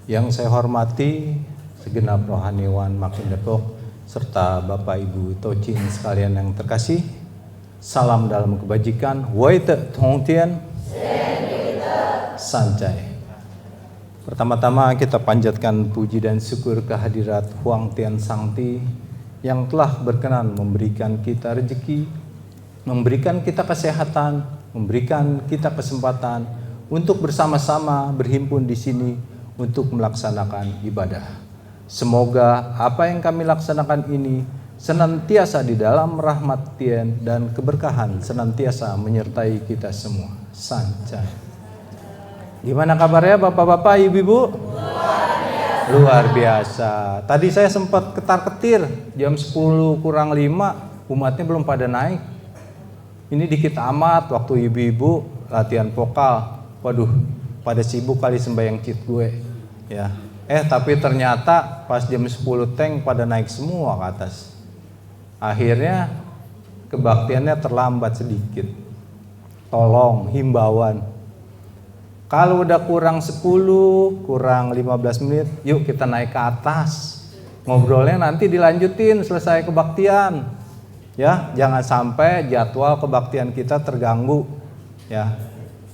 Yang saya hormati segenap rohaniwan Makin Depok serta Bapak Ibu Tocin sekalian yang terkasih. Salam dalam kebajikan. Wai te thong tien sancai. Pertama-tama kita panjatkan puji dan syukur kehadirat Huang Tian Sangti yang telah berkenan memberikan kita rezeki, memberikan kita kesehatan, memberikan kita kesempatan untuk bersama-sama berhimpun di sini untuk melaksanakan ibadah. Semoga apa yang kami laksanakan ini senantiasa di dalam rahmat Tien dan keberkahan senantiasa menyertai kita semua. Sancai. Gimana kabarnya Bapak-bapak, Ibu-ibu? Luar biasa. Tadi saya sempat ketar-ketir jam 10 kurang 5, umatnya belum pada naik. Ini dikit amat waktu ibu-ibu latihan vokal. Waduh, pada sibuk kali sembahyang cit gue. Ya, tapi ternyata pas jam 10 tank pada naik semua ke atas. Akhirnya kebaktiannya terlambat sedikit. Tolong himbauan. Kalau udah kurang 10, kurang 15 menit, yuk kita naik ke atas. Ngobrolnya nanti dilanjutin selesai kebaktian. Ya, jangan sampai jadwal kebaktian kita terganggu. Ya.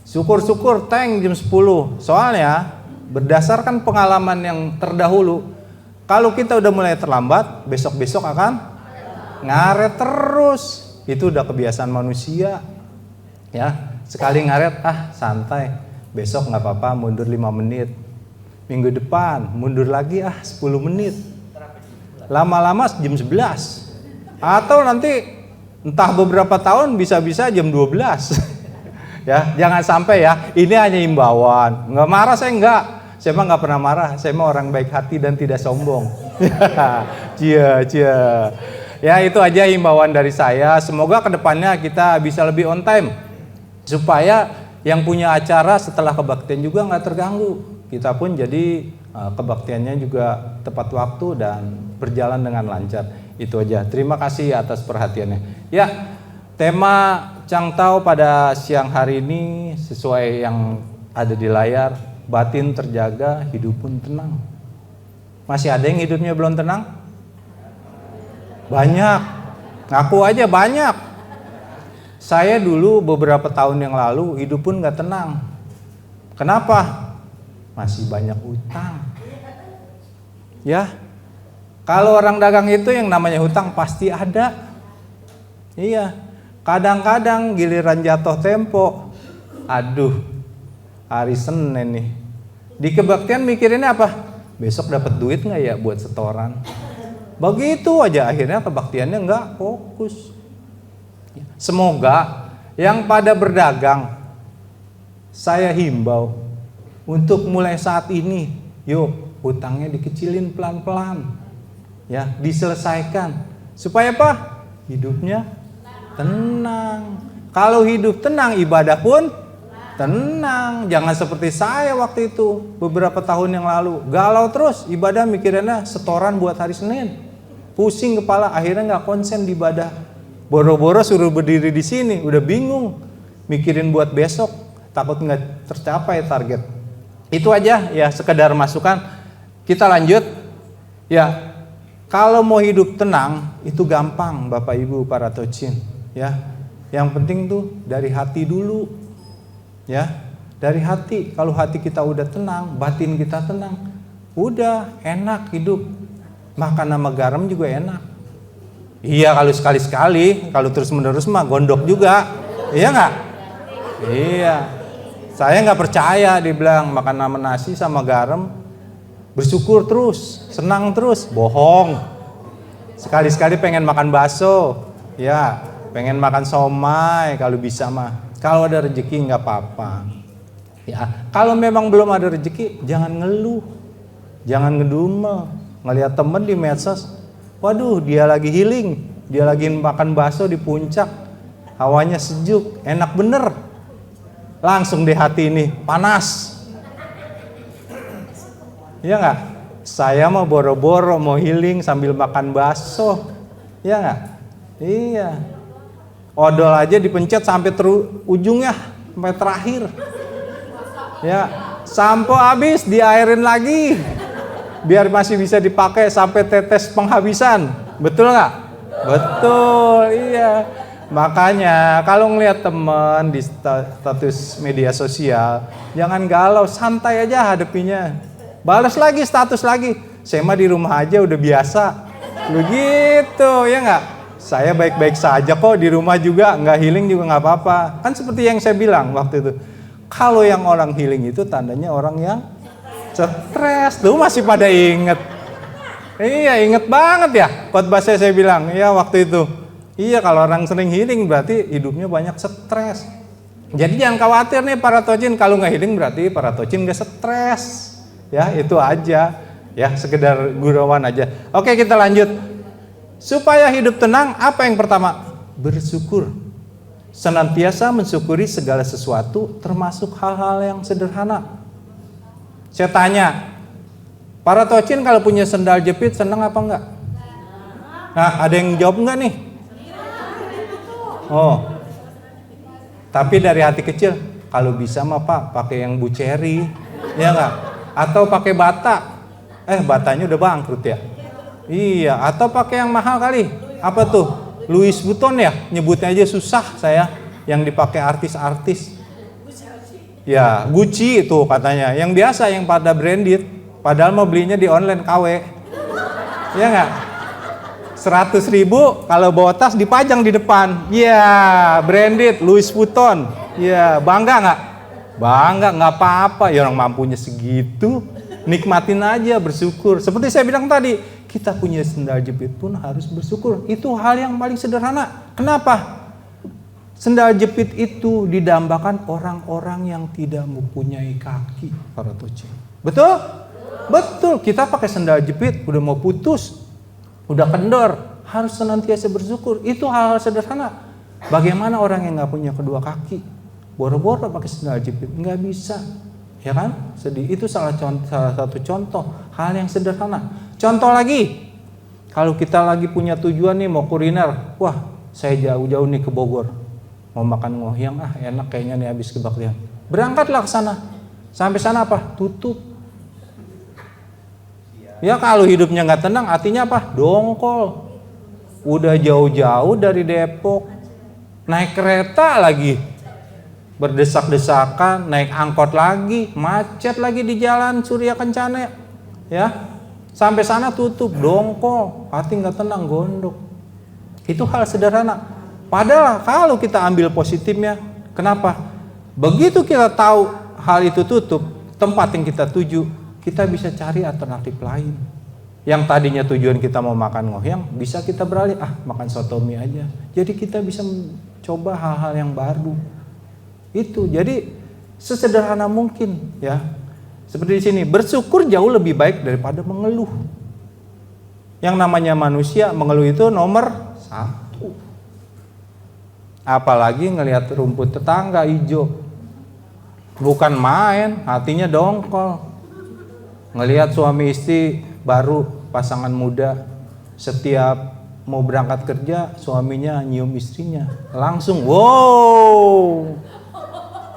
Syukur-syukur tank jam 10. Soalnya berdasarkan pengalaman yang terdahulu, kalau kita udah mulai terlambat, besok-besok akan ngaret terus. Itu udah kebiasaan manusia. Ya, sekali ngaret, santai. Besok nggak apa-apa, mundur 5 menit. Minggu depan mundur lagi 10 menit. Lama-lama jam 11. Atau nanti entah beberapa tahun bisa-bisa jam 12. Ya, jangan sampai ya. Ini hanya himbauan. Nggak marah saya nggak. Saya mah nggak pernah marah. Saya mah orang baik hati dan tidak sombong. Cia. Ya, itu aja himbauan dari saya. Semoga kedepannya kita bisa lebih on time supaya yang punya acara setelah kebaktian juga nggak terganggu. Kita pun jadi kebaktiannya juga tepat waktu dan berjalan dengan lancar. Itu aja. Terima kasih atas perhatiannya. Ya, tema Cangtau pada siang hari ini sesuai yang ada di layar. Batin terjaga, hidup pun tenang. Masih ada yang hidupnya belum tenang? Banyak. Ngaku aja banyak. Saya dulu beberapa tahun yang lalu hidup pun gak tenang. Kenapa? Masih banyak utang. Ya, kalau orang dagang itu yang namanya hutang pasti ada. Iya, kadang-kadang giliran jatuh tempo, aduh, hari Senin nih, di kebaktian mikirinnya apa? Besok dapat duit nggak ya buat setoran? Begitu aja akhirnya kebaktiannya nggak fokus. Semoga yang pada berdagang, saya himbau untuk mulai saat ini, yuk hutangnya dikecilin pelan-pelan, ya diselesaikan supaya apa? Hidupnya tenang. Kalau hidup tenang, ibadah pun tenang. Jangan seperti saya waktu itu beberapa tahun yang lalu, galau terus ibadah, mikirannya setoran buat hari Senin, pusing kepala, akhirnya nggak konsen di ibadah. Boro-boro suruh berdiri di sini, udah bingung mikirin buat besok, takut nggak tercapai target. Itu aja ya, sekedar masukan. Kita lanjut ya. Kalau mau hidup tenang itu gampang Bapak Ibu para tocin ya. Yang penting tuh dari hati dulu. Ya, dari hati. Kalau hati kita udah tenang, batin kita tenang, udah enak hidup. Makan sama garam juga enak. Iya, kalau sekali-sekali, kalau terus-menerus mah gondok juga. Iya nggak? Iya. Saya nggak percaya dibilang makan sama nasi sama garam bersyukur terus, senang terus, bohong. Sekali-sekali pengen makan bakso, ya, pengen makan somai kalau bisa mah. Kalau ada rezeki nggak apa-apa. Ya, kalau memang belum ada rezeki, jangan ngeluh, jangan ngedumel. Ngelihat temen di medsos, waduh dia lagi healing, dia lagi makan bakso di puncak, hawanya sejuk, enak bener. Langsung di hati ini panas. Iya nggak? Saya mau boro-boro mau healing sambil makan bakso, iya nggak? Iya. Odol aja dipencet sampai ujungnya, sampai terakhir. Ya, Sampo habis, diairin lagi. Biar masih bisa dipakai sampai tetes penghabisan. Betul nggak? Betul, iya. Makanya kalau ngelihat teman di status media sosial, jangan galau, santai aja hadapinya. Balas lagi status lagi. Saya mah di rumah aja udah biasa. Begitu, ya nggak? Saya baik-baik saja kok di rumah juga, nggak healing juga nggak apa-apa. Kan seperti yang saya bilang waktu itu. Kalau yang orang healing itu tandanya orang yang stres. Tuh masih pada inget. Iya, inget banget ya khotbah saya bilang. Iya waktu itu. Iya, kalau orang sering healing berarti hidupnya banyak stres. Jadi jangan khawatir nih para tojin, kalau nggak healing berarti para tojin nggak stres. Ya itu aja. Ya sekedar gurauan aja. Oke, kita lanjut. Supaya hidup tenang, apa yang pertama? Bersyukur. Senantiasa mensyukuri segala sesuatu, termasuk hal-hal yang sederhana. Saya tanya, para tocin kalau punya sendal jepit senang apa enggak? Nah, ada yang jawab enggak nih? Oh, tapi dari hati kecil, kalau bisa mah Pak, pakai yang buceri, ya enggak? Atau pakai bata, batanya udah bangkrut ya? Iya, atau pakai yang mahal kali, apa tuh? Louis Vuitton ya, nyebutnya aja susah saya, yang dipakai artis-artis. Ya, Gucci itu katanya. Yang biasa yang pada branded, padahal mau belinya di online KW. Iya nggak? 100.000 kalau bawa tas dipajang di depan. Ya, branded Louis Vuitton. Ya, bangga nggak? Bangga, nggak apa-apa. Ya orang mampunya segitu, nikmatin aja, bersyukur. Seperti saya bilang tadi, kita punya sendal jepit pun harus bersyukur. Itu hal yang paling sederhana. Kenapa? Sendal jepit itu didambakan orang-orang yang tidak mempunyai kaki, para tocin. Betul? Betul. Kita pakai sendal jepit, udah mau putus, udah kendor, harus senantiasa bersyukur. Itu hal-hal sederhana. Bagaimana orang yang nggak punya kedua kaki, boro-boro pakai sendal jepit, nggak bisa, ya kan? Sedih. Itu salah satu contoh hal yang sederhana. Contoh lagi, kalau kita lagi punya tujuan nih mau kuliner, wah saya jauh-jauh nih ke Bogor. Mau makan ngohyang, enak kayaknya nih habis kebaktian. Berangkatlah ke sana. Sampai sana apa? Tutup. Ya kalau hidupnya nggak tenang, artinya apa? Dongkol. Udah jauh-jauh dari Depok, naik kereta lagi, berdesak-desakan, naik angkot lagi, macet lagi di jalan Surya Kencana. Ya, sampai sana tutup, dongkol, hati nggak tenang, gondok. Itu hal sederhana. Padahal kalau kita ambil positifnya, kenapa? Begitu kita tahu hal itu tutup, tempat yang kita tuju, kita bisa cari alternatif lain. Yang tadinya tujuan kita mau makan ngohyang, bisa kita beralih, makan soto mie aja. Jadi kita bisa mencoba hal-hal yang baru. Itu, jadi sesederhana mungkin ya. Seperti di sini, bersyukur jauh lebih baik daripada mengeluh. Yang namanya manusia, mengeluh itu nomor 1. Apalagi ngelihat rumput tetangga hijau, bukan main, hatinya dongkol. Ngelihat suami istri baru, pasangan muda, setiap mau berangkat kerja, suaminya nyium istrinya, langsung wow.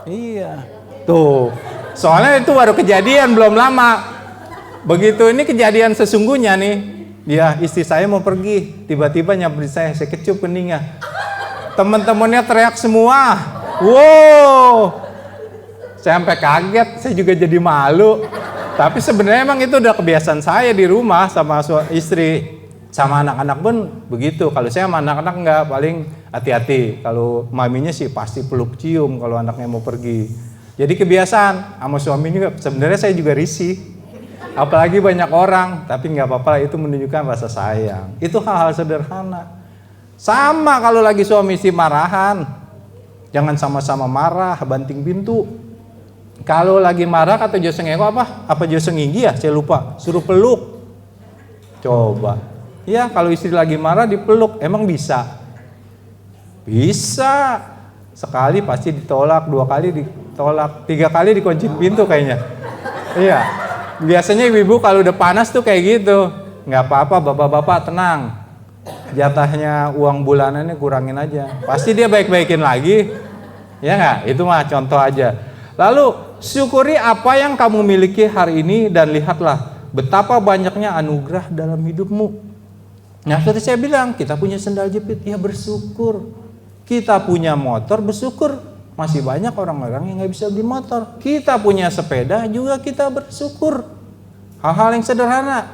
Iya, tuh. Soalnya itu baru kejadian belum lama. Begitu ini kejadian sesungguhnya nih, ya istri saya mau pergi, tiba-tiba nyamperin saya kecup keningnya. Teman-temannya teriak semua. Wow. Saya sampai kaget, saya juga jadi malu. Tapi sebenarnya emang itu udah kebiasaan saya di rumah sama istri. Sama anak-anak pun begitu. Kalau saya sama anak-anak enggak, paling hati-hati. Kalau maminya sih pasti peluk cium kalau anaknya mau pergi. Jadi kebiasaan sama suami juga. Sebenarnya saya juga risih. Apalagi banyak orang, tapi nggak apa-apa, itu menunjukkan rasa sayang. Itu hal-hal sederhana. Sama kalau lagi suami istri marahan, jangan sama-sama marah, banting pintu. Kalau lagi marah kata Joseng Eko apa Joseng Inggi ya, saya lupa, suruh peluk. Coba, ya kalau istri lagi marah dipeluk, emang bisa? Bisa. Sekali pasti ditolak, 2 kali ditolak, 3 kali dikunci pintu kayaknya. Iya, biasanya ibu-ibu kalau udah panas tuh kayak gitu. Nggak apa-apa, bapak-bapak tenang. Jatahnya uang bulanannya kurangin aja. Pasti dia baik-baikin lagi. Ya nggak? Itu mah contoh aja. Lalu Syukuri apa yang kamu miliki hari ini dan lihatlah betapa banyaknya anugerah dalam hidupmu. Nah, seperti saya bilang, kita punya sendal jepit, ya bersyukur. Kita punya motor, bersyukur. Masih banyak orang-orang yang nggak bisa beli motor. Kita punya sepeda juga kita bersyukur. Hal-hal yang sederhana.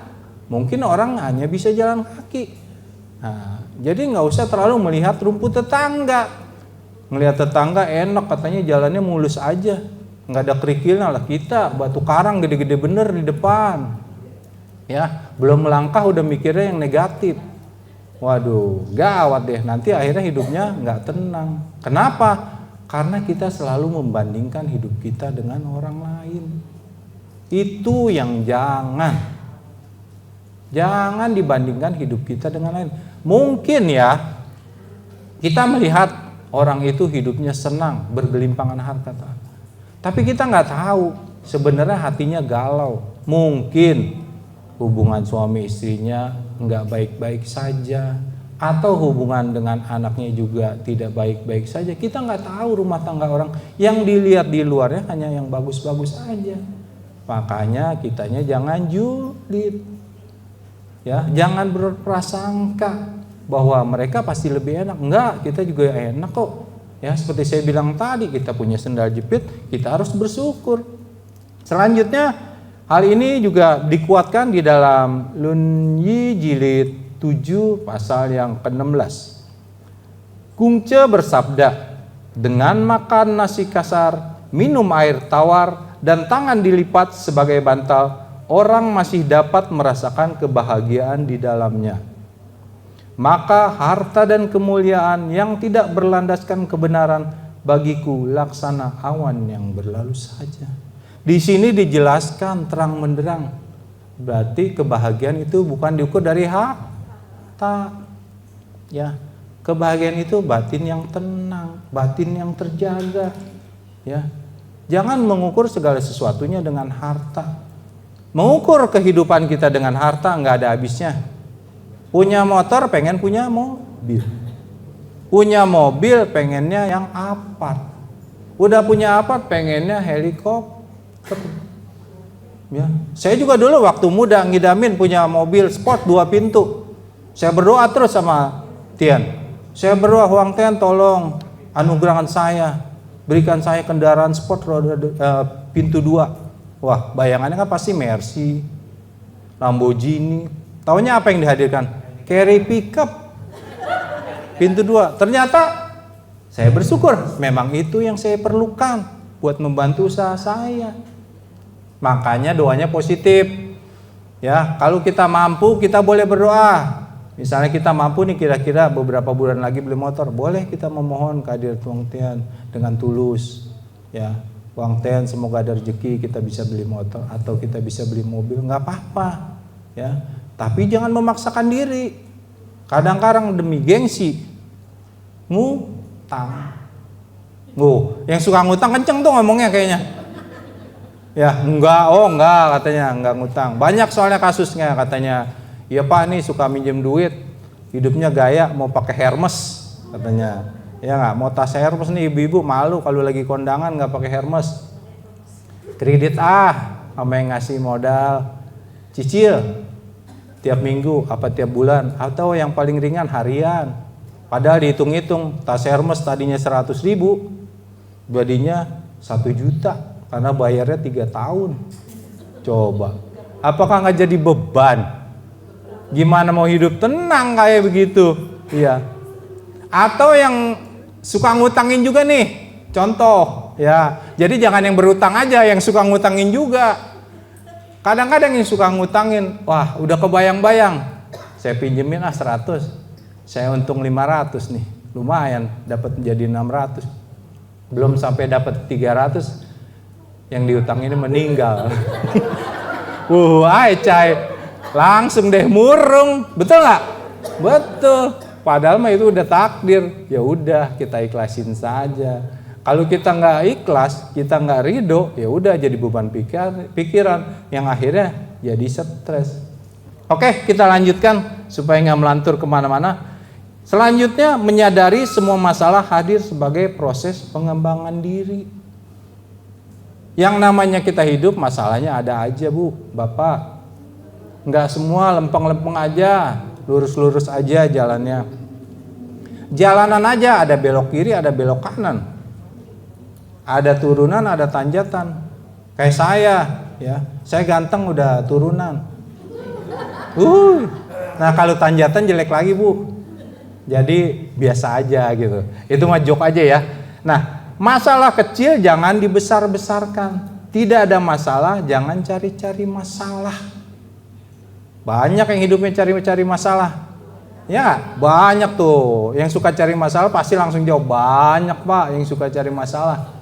Mungkin orang hanya bisa jalan kaki. Nah, jadi nggak usah terlalu melihat rumput tetangga. Melihat tetangga enak, katanya jalannya mulus aja. Nggak ada kerikilnya lah. Kita batu karang gede-gede bener di depan. Ya, belum melangkah udah mikirnya yang negatif. Waduh, gawat deh. Nanti akhirnya hidupnya nggak tenang. Kenapa? Karena kita selalu membandingkan hidup kita dengan orang lain. Itu yang jangan dibandingkan hidup kita dengan lain. Mungkin ya kita melihat orang itu hidupnya senang, bergelimpangan harta. Tapi kita nggak tahu sebenarnya hatinya galau. Mungkin hubungan suami istrinya nggak baik-baik saja, atau hubungan dengan anaknya juga tidak baik-baik saja. Kita nggak tahu rumah tangga orang. Yang dilihat di luarnya hanya yang bagus-bagus aja. Makanya kitanya jangan julid, ya, jangan berprasangka bahwa mereka pasti lebih enak. Enggak, kita juga enak kok. Ya, seperti saya bilang tadi, kita punya sendal jepit, kita harus bersyukur. Selanjutnya, hal ini juga dikuatkan di dalam Lunyi jilid 7 pasal yang ke-16. Kungce bersabda, dengan makan nasi kasar, minum air tawar, dan tangan dilipat sebagai bantal, orang masih dapat merasakan kebahagiaan di dalamnya. Maka harta dan kemuliaan yang tidak berlandaskan kebenaran bagiku laksana awan yang berlalu saja. Di sini dijelaskan terang menderang. Berarti kebahagiaan itu bukan diukur dari harta. Ya, kebahagiaan itu batin yang tenang, batin yang terjaga. Ya, jangan mengukur segala sesuatunya dengan harta. Mengukur kehidupan kita dengan harta nggak ada habisnya. Punya motor pengen punya mobil. Punya mobil pengennya yang apart. Udah punya apart pengennya helikopter. Ya, saya juga dulu waktu muda ngidamin punya mobil sport 2 pintu. Saya berdoa terus sama Tian. Saya berdoa, Huang Tian tolong anugerahkan saya, berikan saya kendaraan sport roda pintu 2. Wah, bayangannya kan pasti Mercy, Lamborghini. Taunya apa yang dihadirkan? Carry pickup pintu 2. Ternyata saya bersyukur, memang itu yang saya perlukan buat membantu usaha saya. Makanya doanya positif. Ya, kalau kita mampu kita boleh berdoa. Misalnya kita mampu nih kira-kira beberapa bulan lagi beli motor, boleh kita memohon kehadirat Huang Tian dengan tulus. Ya, Huang Tian semoga ada rezeki kita bisa beli motor atau kita bisa beli mobil, nggak apa-apa. Ya, tapi jangan memaksakan diri. Kadang-kadang demi gengsi ngutang. Yang suka ngutang kenceng tuh ngomongnya kayaknya. Ya, enggak katanya, enggak ngutang. Banyak soalnya kasusnya katanya. Iya Pak, nih suka minjem duit, hidupnya gaya, mau pakai Hermes katanya. Ya nggak, mau tas Hermes nih, ibu-ibu malu kalau lagi kondangan nggak pakai Hermes. Kredit sama yang ngasih modal, cicil tiap minggu apa tiap bulan, atau yang paling ringan harian. Padahal dihitung-hitung tas Hermes tadinya 100.000, jadinya 1 juta karena bayarnya 3 tahun. Coba, apakah nggak jadi beban? Gimana mau hidup tenang kayak begitu? Iya. Atau yang suka ngutangin juga nih, contoh ya. Jadi jangan yang berutang aja, yang suka ngutangin juga. Kadang-kadang yang suka ngutangin, wah udah kebayang-bayang, saya pinjemin 100, saya untung 500 nih, lumayan dapat menjadi 600, belum sampai dapat 300, yang diutangin meninggal. Cai, langsung deh murung, betul nggak? Betul. Padahal mah itu udah takdir, ya udah kita ikhlasin saja. Kalau kita nggak ikhlas, kita nggak ridho, ya udah jadi beban pikiran yang akhirnya jadi stres. Oke, kita lanjutkan supaya nggak melantur kemana-mana. Selanjutnya, menyadari semua masalah hadir sebagai proses pengembangan diri. Yang namanya kita hidup masalahnya ada aja Bu, Bapak. Enggak semua lempeng-lempeng aja, lurus-lurus aja jalannya. Jalanan aja ada belok kiri, ada belok kanan. Ada turunan, ada tanjatan. Kayak saya, ya. Saya ganteng udah turunan. Nah kalau tanjatan jelek lagi Bu. Jadi biasa aja gitu. Itu mah joke aja ya. Nah, masalah kecil jangan dibesar-besarkan. Tidak ada masalah, jangan cari-cari masalah. Banyak yang hidupnya cari-cari masalah. Ya, banyak tuh. Yang suka cari masalah pasti langsung jawab, banyak Pak yang suka cari masalah.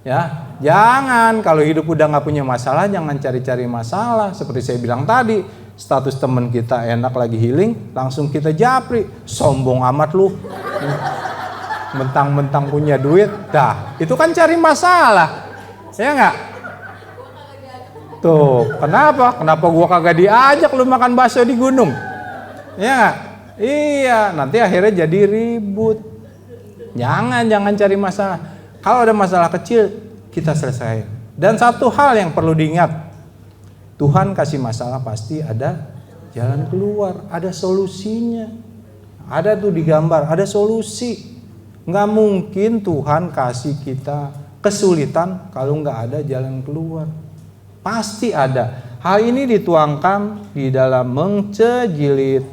Ya, jangan kalau hidup udah nggak punya masalah, jangan cari-cari masalah. Seperti saya bilang tadi, status teman kita enak lagi healing, langsung kita japri, sombong amat lu, mentang-mentang punya duit, dah itu kan cari masalah, ya nggak? Tuh, kenapa gua kagak diajak lu makan bakso di gunung, ya nggak? Iya, nanti akhirnya jadi ribut. Jangan cari masalah. Kalau ada masalah kecil kita selesai. Dan satu hal yang perlu diingat, Tuhan kasih masalah pasti ada jalan keluar, ada solusinya. Ada tuh digambar, ada solusi. Nggak mungkin Tuhan kasih kita kesulitan kalau nggak ada jalan keluar. Pasti ada. Hal ini dituangkan di dalam Mengce jilid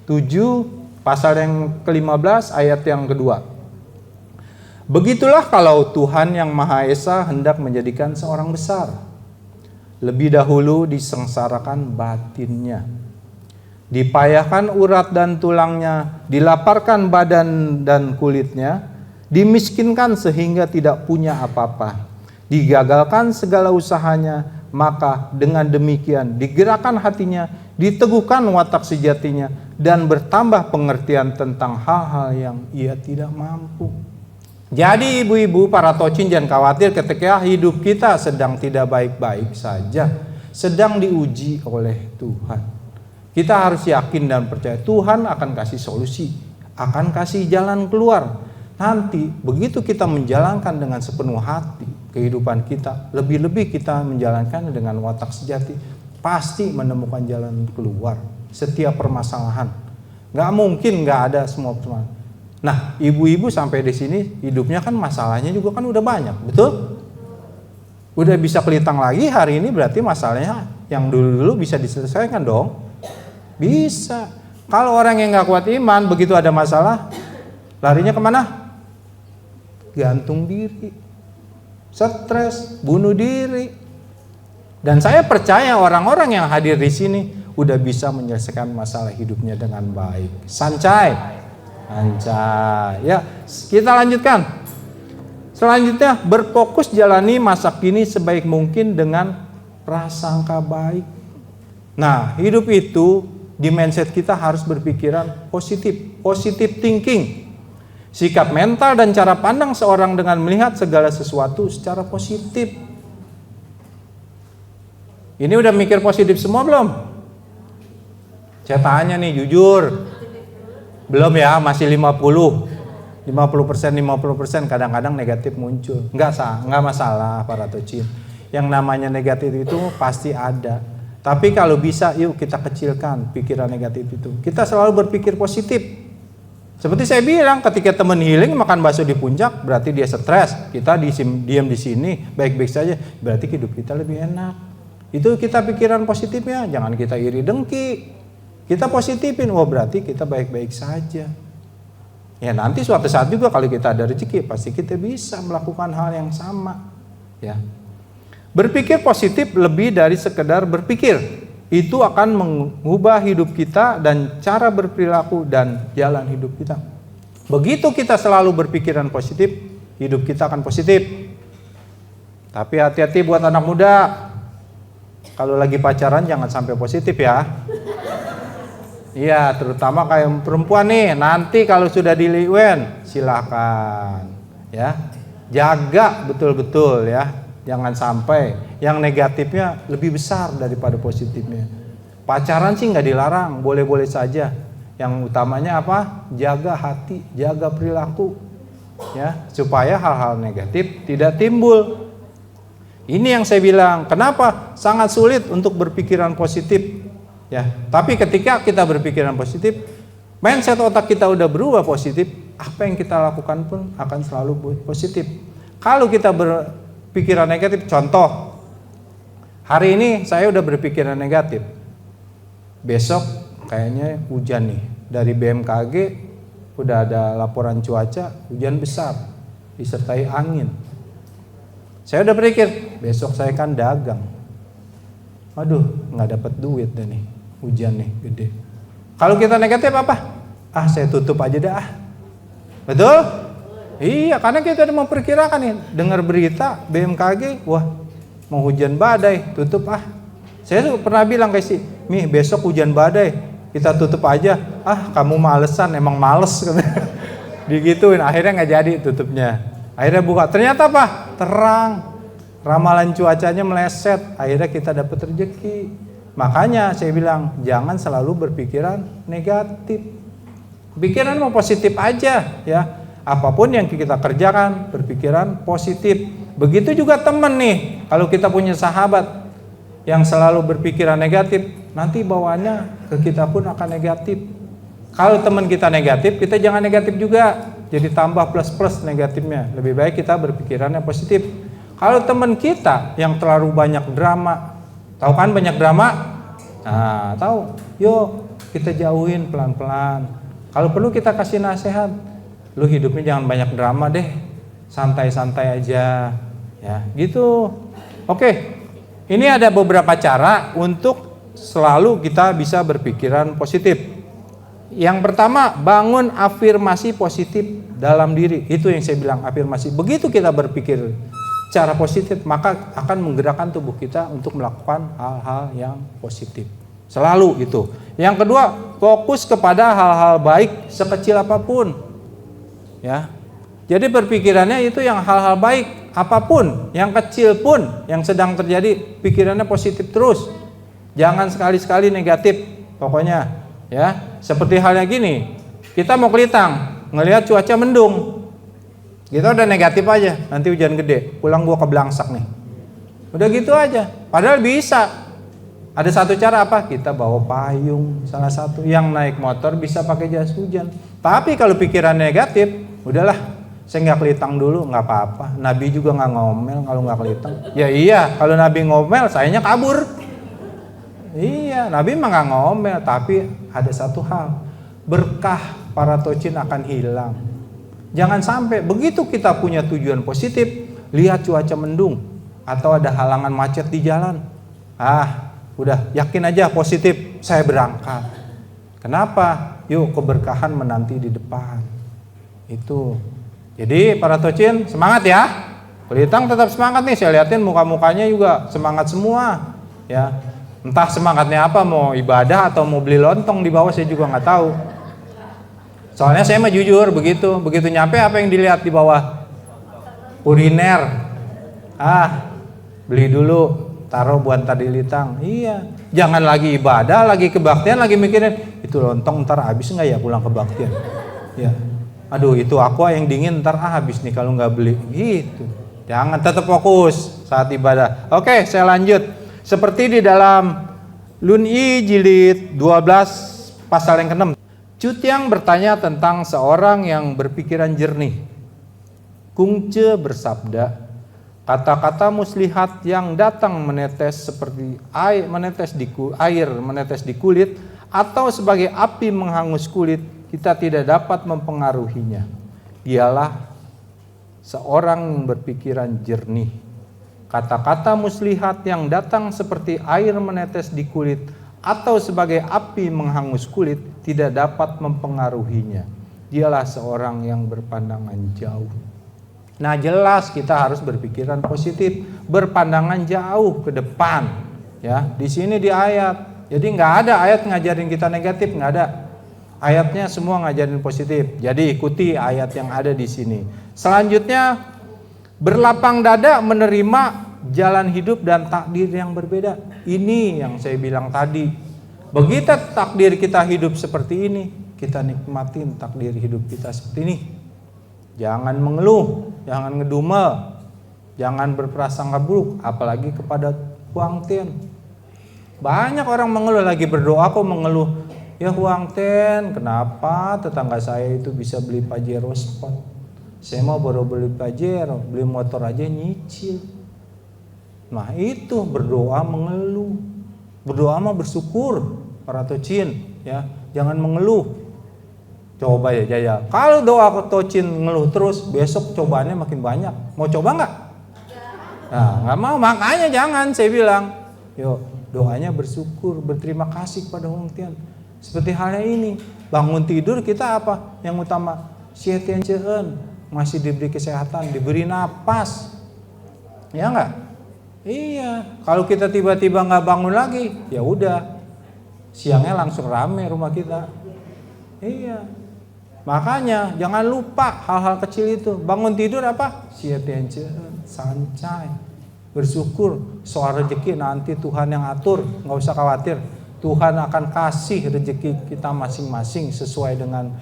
7 pasal yang ke-15 ayat yang kedua. Begitulah kalau Tuhan yang Maha Esa hendak menjadikan seorang besar. Lebih dahulu disengsarakan batinnya, dipayahkan urat dan tulangnya, dilaparkan badan dan kulitnya, dimiskinkan sehingga tidak punya apa-apa, digagalkan segala usahanya, maka dengan demikian digerakkan hatinya, diteguhkan watak sejatinya, dan bertambah pengertian tentang hal-hal yang ia tidak mampu. Jadi ibu-ibu, para tocin, jangan khawatir ketika hidup kita sedang tidak baik-baik saja, sedang diuji oleh Tuhan. Kita harus yakin dan percaya Tuhan akan kasih solusi, akan kasih jalan keluar. Nanti begitu kita menjalankan dengan sepenuh hati kehidupan kita, lebih-lebih kita menjalankan dengan watak sejati, pasti menemukan jalan keluar setiap permasalahan. Gak mungkin gak ada semua permasalahan. Nah, ibu-ibu sampai di sini hidupnya kan masalahnya juga kan udah banyak, betul? Udah bisa kelitang lagi hari ini, berarti masalahnya yang dulu-dulu bisa diselesaikan dong. Bisa. Kalau orang yang nggak kuat iman, begitu ada masalah, larinya kemana? Gantung diri, stres, bunuh diri. Dan saya percaya orang-orang yang hadir di sini udah bisa menyelesaikan masalah hidupnya dengan baik. Sancai. Ya, kita lanjutkan. Selanjutnya, berfokus jalani masa kini sebaik mungkin dengan prasangka baik. Nah, hidup itu di mindset kita harus berpikiran positif thinking. Sikap mental dan cara pandang seorang dengan melihat segala sesuatu secara positif. Ini udah mikir positif semua belum? Saya tanya nih, jujur. Belum ya, masih 50%, kadang-kadang negatif muncul. Enggak masalah para tocin. Yang namanya negatif itu pasti ada. Tapi kalau bisa, yuk kita kecilkan pikiran negatif itu. Kita selalu berpikir positif. Seperti saya bilang, ketika teman healing makan bakso di puncak, berarti dia stres. Kita diam di sini, baik-baik saja. Berarti hidup kita lebih enak. Itu kita pikiran positifnya, jangan kita iri dengki. Kita positifin, berarti kita baik-baik saja. Ya nanti suatu saat juga kalau kita ada rezeki, pasti kita bisa melakukan hal yang sama. Ya. Berpikir positif lebih dari sekedar berpikir. Itu akan mengubah hidup kita dan cara berperilaku dan jalan hidup kita. Begitu kita selalu berpikiran positif, hidup kita akan positif. Tapi hati-hati buat anak muda. Kalau lagi pacaran jangan sampai positif ya. Iya, terutama kayak perempuan nih, nanti kalau sudah diliwen, silakan ya. Jaga betul-betul ya. Jangan sampai yang negatifnya lebih besar daripada positifnya. Pacaran sih nggak dilarang, boleh-boleh saja. Yang utamanya apa? Jaga hati, jaga perilaku ya, supaya hal-hal negatif tidak timbul. Ini yang saya bilang, kenapa sangat sulit untuk berpikiran positif. Ya, tapi ketika kita berpikiran positif, mindset otak kita udah berubah positif, apa yang kita lakukan pun akan selalu positif. Kalau kita berpikiran negatif, contoh, hari ini saya udah berpikiran negatif, besok kayaknya hujan nih, dari BMKG udah ada laporan cuaca, hujan besar, disertai angin. Saya udah berpikir, besok saya kan dagang. Aduh, nggak dapat duit deh nih, hujan nih gede. Kalau kita negatif apa? Saya tutup aja dah. Betul? Iya, karena kita udah memperkirakan nih, dengar berita BMKG, wah mau hujan badai, tutup Saya pernah bilang kayak Mi, besok hujan badai, kita tutup aja. Kamu malesan, emang males. Digituin, akhirnya nggak jadi tutupnya. Akhirnya buka, ternyata apa? Terang, ramalan cuacanya meleset, akhirnya kita dapat rezeki. Makanya saya bilang, jangan selalu berpikiran negatif. Pikiran mau positif aja ya. Apapun yang kita kerjakan, berpikiran positif. Begitu juga teman nih, kalau kita punya sahabat yang selalu berpikiran negatif, nanti bawaannya ke kita pun akan negatif. Kalau teman kita negatif, kita jangan negatif juga. Jadi tambah plus-plus negatifnya. Lebih baik kita berpikirannya positif. Kalau teman kita yang terlalu banyak drama, tahu kan banyak drama? Nah, tahu. Yuk kita jauhin pelan-pelan. Kalau perlu kita kasih nasihat. Lu hidupnya jangan banyak drama deh. Santai-santai aja. Ya, gitu. Oke. Ini ada beberapa cara untuk selalu kita bisa berpikiran positif. Yang pertama, bangun afirmasi positif dalam diri. Itu yang saya bilang, afirmasi. Begitu kita berpikir cara positif, maka akan menggerakkan tubuh kita untuk melakukan hal-hal yang positif. Selalu itu. Yang kedua, fokus kepada hal-hal baik sekecil apapun. Ya. Jadi berpikirannya itu yang hal-hal baik apapun, yang kecil pun yang sedang terjadi, pikirannya positif terus. Jangan sekali-sekali negatif. Pokoknya ya, seperti halnya gini, kita mau ke Litang, ngelihat cuaca mendung, kita udah negatif aja, nanti hujan gede, pulang gua keblangsak nih, udah gitu aja. Padahal bisa, ada satu cara apa? Kita bawa payung, salah satu. Yang naik motor bisa pakai jas hujan. Tapi kalau pikiran negatif, udahlah, saya nggak ke Litang dulu, nggak apa-apa. Nabi juga nggak ngomel kalau nggak ke Litang. Ya iya, kalau Nabi ngomel, sayanya kabur. Iya, Nabi mah nggak ngomel, tapi ada satu hal, berkah para tocin akan hilang. Jangan sampai begitu kita punya tujuan positif, lihat cuaca mendung atau ada halangan macet di jalan, udah yakin aja positif, saya berangkat. Kenapa? Yuk, keberkahan menanti di depan. Itu. Jadi para tocin semangat ya. Pelitang tetap semangat nih, saya liatin muka-mukanya juga semangat semua, ya. Entah semangatnya apa, mau ibadah atau mau beli lontong di bawah, saya juga nggak tahu. Soalnya saya mah jujur begitu nyampe apa yang dilihat di bawah? Uriner. Beli dulu, taruh buat tadi Litang. Iya, jangan lagi ibadah, lagi kebaktian, lagi mikirin itu lontong ntar habis nggak ya pulang kebaktian. Ya, aduh itu aqua yang dingin ntar habis nih kalau nggak beli. Gitu. Jangan, tetap fokus saat ibadah. Oke, saya lanjut. Seperti di dalam Lun-I jilid 12 pasal yang ke-6. Cutiang bertanya tentang seorang yang berpikiran jernih. Kungce bersabda, kata-kata muslihat yang datang menetes seperti air menetes di kulit atau sebagai api menghangus kulit, kita tidak dapat mempengaruhinya. Dialah seorang yang berpikiran jernih. Kata-kata muslihat yang datang seperti air menetes di kulit atau sebagai api menghangus kulit tidak dapat mempengaruhinya. Dialah seorang yang berpandangan jauh. Nah, jelas kita harus berpikiran positif, berpandangan jauh ke depan. Ya, di sini di ayat. Jadi nggak ada ayat ngajarin kita negatif, nggak ada. Ayatnya semua ngajarin positif. Jadi ikuti ayat yang ada di sini. Selanjutnya, berlapang dada menerima jalan hidup dan takdir yang berbeda. Ini yang saya bilang tadi. Begitu takdir kita hidup seperti ini, kita nikmatin takdir hidup kita seperti ini. Jangan mengeluh, jangan ngedumel. Jangan berprasangka buruk, apalagi kepada Huang Tian. Banyak orang mengeluh, lagi berdoa kok mengeluh. Ya Huang Tian, kenapa tetangga saya itu bisa beli Pajero Sport? Saya mau baru beli Pajero, beli motor aja nyicil. Nah itu berdoa mengeluh. Berdoa mah bersyukur, para tocin, ya. Jangan mengeluh. Coba ya Jaya. Kalau doa tocin ngeluh terus, besok cobaannya makin banyak. Mau coba nggak? Nah, nggak mau, makanya jangan. Saya bilang, yuk doanya bersyukur, berterima kasih kepada Huang Tian. Seperti halnya ini, bangun tidur kita apa? Yang utama, Xie Tian Ceen, masih diberi kesehatan, diberi napas, ya nggak? Iya. Kalau kita tiba-tiba nggak bangun lagi, ya udah, siangnya langsung rame rumah kita. Iya. Makanya jangan lupa hal-hal kecil itu. Bangun tidur apa? Xie Tian Ceen, sancai, bersyukur. Soal rezeki nanti Tuhan yang atur, nggak usah khawatir. Tuhan akan kasih rezeki kita masing-masing sesuai dengan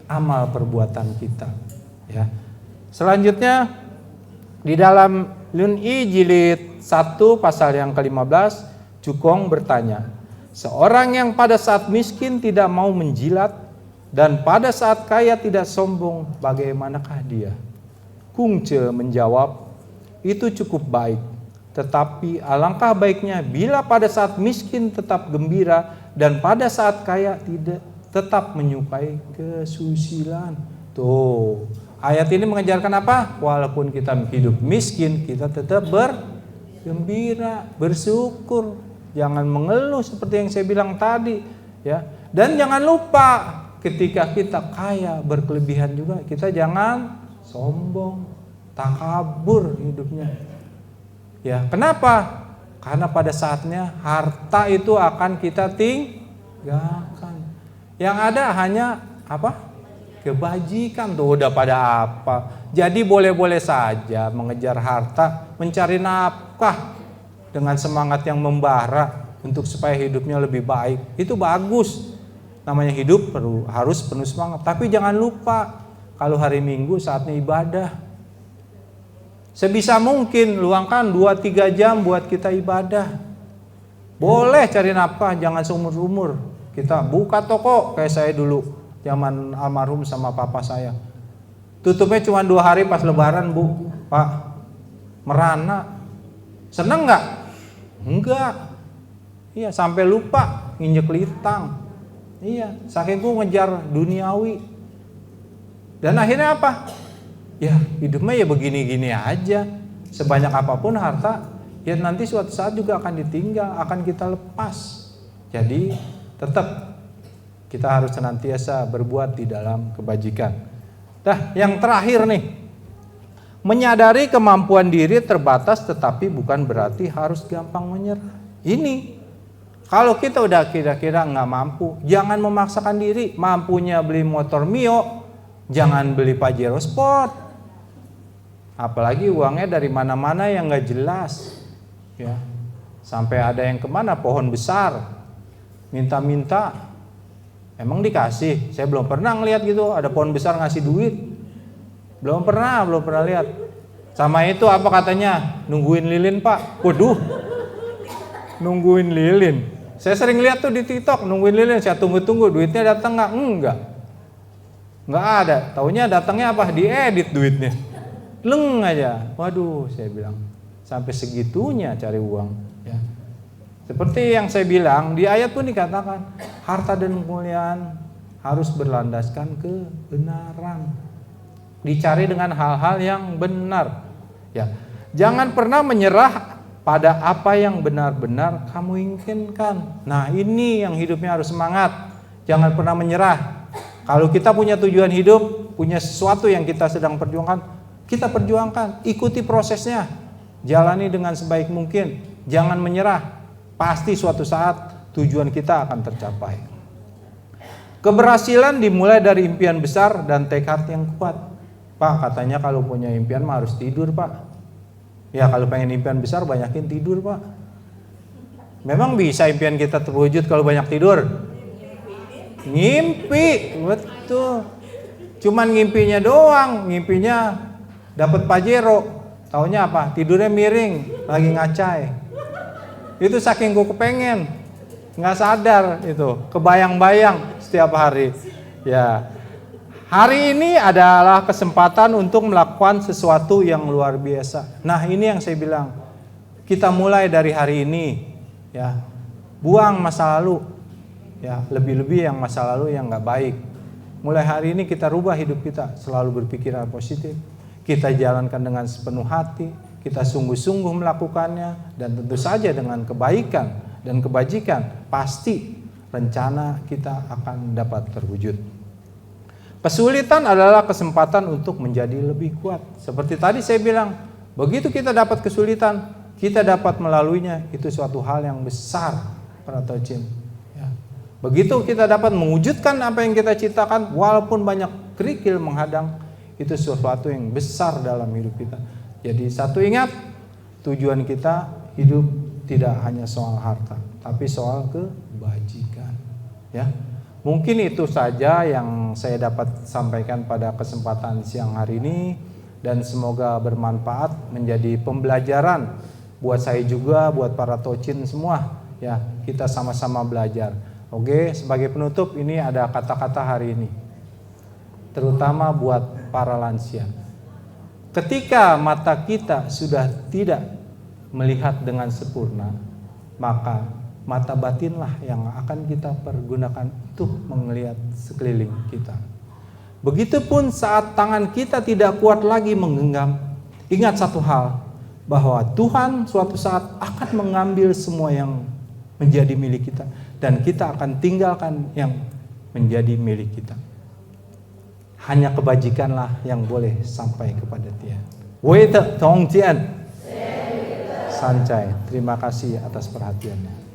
amal perbuatan kita. Ya. Selanjutnya di dalam Lun Yi jilid 1 pasal yang ke-15, Cukong bertanya, seorang yang pada saat miskin tidak mau menjilat dan pada saat kaya tidak sombong, bagaimanakah dia? Kung Ce menjawab, itu cukup baik. Tetapi alangkah baiknya bila pada saat miskin tetap gembira dan pada saat kaya tidak tetap menyukai kesusilaan. Tuh, ayat ini mengajarkan apa? Walaupun kita hidup miskin, kita tetap bergembira, bersyukur. Jangan mengeluh seperti yang saya bilang tadi, ya. Dan jangan lupa ketika kita kaya berkelebihan juga, kita jangan sombong, takabur hidupnya. Ya, kenapa? Karena pada saatnya harta itu akan kita tinggalkan. Yang ada hanya apa? Kebajikan. Tuh udah pada apa? Jadi boleh-boleh saja mengejar harta, mencari nafkah dengan semangat yang membara untuk supaya hidupnya lebih baik. Itu bagus. Namanya hidup harus penuh semangat. Tapi jangan lupa kalau hari Minggu saatnya ibadah. Sebisa mungkin luangkan 2-3 jam buat kita ibadah. Boleh cari nafkah, jangan seumur-umur. Kita buka toko kayak saya dulu, zaman almarhum sama papa saya. Tutupnya cuma 2 hari pas lebaran, Bu. Pak, merana. Seneng nggak? Enggak. Iya, sampai lupa nginjek litang. Iya, saking ku ngejar duniawi. Dan akhirnya apa? Ya hidupnya ya begini-gini aja. Sebanyak apapun harta, ya nanti suatu saat juga akan ditinggal, akan kita lepas. Jadi tetap kita harus senantiasa berbuat di dalam kebajikan. Nah, yang terakhir nih, menyadari kemampuan diri terbatas tetapi bukan berarti harus gampang menyerah. Ini kalau kita udah kira-kira nggak mampu, jangan memaksakan diri. Mampunya beli motor Mio, jangan beli Pajero Sport. Apalagi uangnya dari mana-mana yang nggak jelas, ya. Sampai ada yang kemana pohon besar, minta-minta, emang dikasih. Saya belum pernah ngeliat gitu, ada pohon besar ngasih duit, belum pernah lihat. Sama itu apa katanya, nungguin lilin Pak. Waduh, nungguin lilin. Saya sering lihat tuh di TikTok, nungguin lilin. Saya tunggu-tunggu, duitnya datang nggak? Nggak ada. Taunya datangnya apa? Diedit duitnya. Leng aja. Waduh, saya bilang sampai segitunya cari uang, ya. Seperti yang saya bilang di ayat pun dikatakan harta dan kemuliaan harus berlandaskan kebenaran. Dicari dengan hal-hal yang benar, ya. Jangan pernah menyerah pada apa yang benar-benar kamu inginkan. Nah, ini yang hidupnya harus semangat. Jangan pernah menyerah. Kalau kita punya tujuan hidup, punya sesuatu yang kita sedang perjuangkan, kita perjuangkan, ikuti prosesnya, jalani dengan sebaik mungkin, jangan menyerah. Pasti suatu saat tujuan kita akan tercapai. Keberhasilan dimulai dari impian besar dan tekad yang kuat. Pak, katanya kalau punya impian mah harus tidur, Pak. Ya kalau pengen impian besar banyakin tidur, Pak. Memang bisa impian kita terwujud kalau banyak tidur? Ngimpi, betul. Cuman ngimpinya doang, ngimpinya dapat Pajero, Taunya apa? Tidurnya miring, lagi ngacai. Itu saking gue kepengen, nggak sadar itu, kebayang-bayang setiap hari. Ya, hari ini adalah kesempatan untuk melakukan sesuatu yang luar biasa. Nah, ini yang saya bilang, kita mulai dari hari ini, ya, buang masa lalu, ya, lebih-lebih yang masa lalu yang nggak baik. Mulai hari ini kita rubah hidup kita, selalu berpikiran positif. Kita jalankan dengan sepenuh hati, kita sungguh-sungguh melakukannya, dan tentu saja dengan kebaikan dan kebajikan, pasti rencana kita akan dapat terwujud. Kesulitan adalah kesempatan untuk menjadi lebih kuat. Seperti tadi saya bilang, begitu kita dapat kesulitan, kita dapat melaluinya, itu suatu hal yang besar, para Tocin. Ya. Begitu kita dapat mewujudkan apa yang kita ciptakan, walaupun banyak kerikil menghadang, itu sesuatu yang besar dalam hidup kita. Jadi satu ingat, tujuan kita hidup tidak hanya soal harta, tapi soal kebajikan. Ya, mungkin itu saja yang saya dapat sampaikan pada kesempatan siang hari ini, dan semoga bermanfaat, menjadi pembelajaran buat saya juga, buat para Tocin semua. Ya, kita sama-sama belajar. Oke, sebagai penutup ini ada kata-kata hari ini, terutama buat para lansia. Ketika mata kita sudah tidak melihat dengan sempurna, maka mata batinlah yang akan kita pergunakan untuk melihat sekeliling kita. Begitupun saat tangan kita tidak kuat lagi menggenggam, ingat satu hal, bahwa Tuhan suatu saat akan mengambil semua yang menjadi milik kita, dan kita akan tinggalkan yang menjadi milik kita. Hanya kebajikanlah yang boleh sampai kepada Dia. Wei de tong jian. Sancai. Terima kasih atas perhatiannya.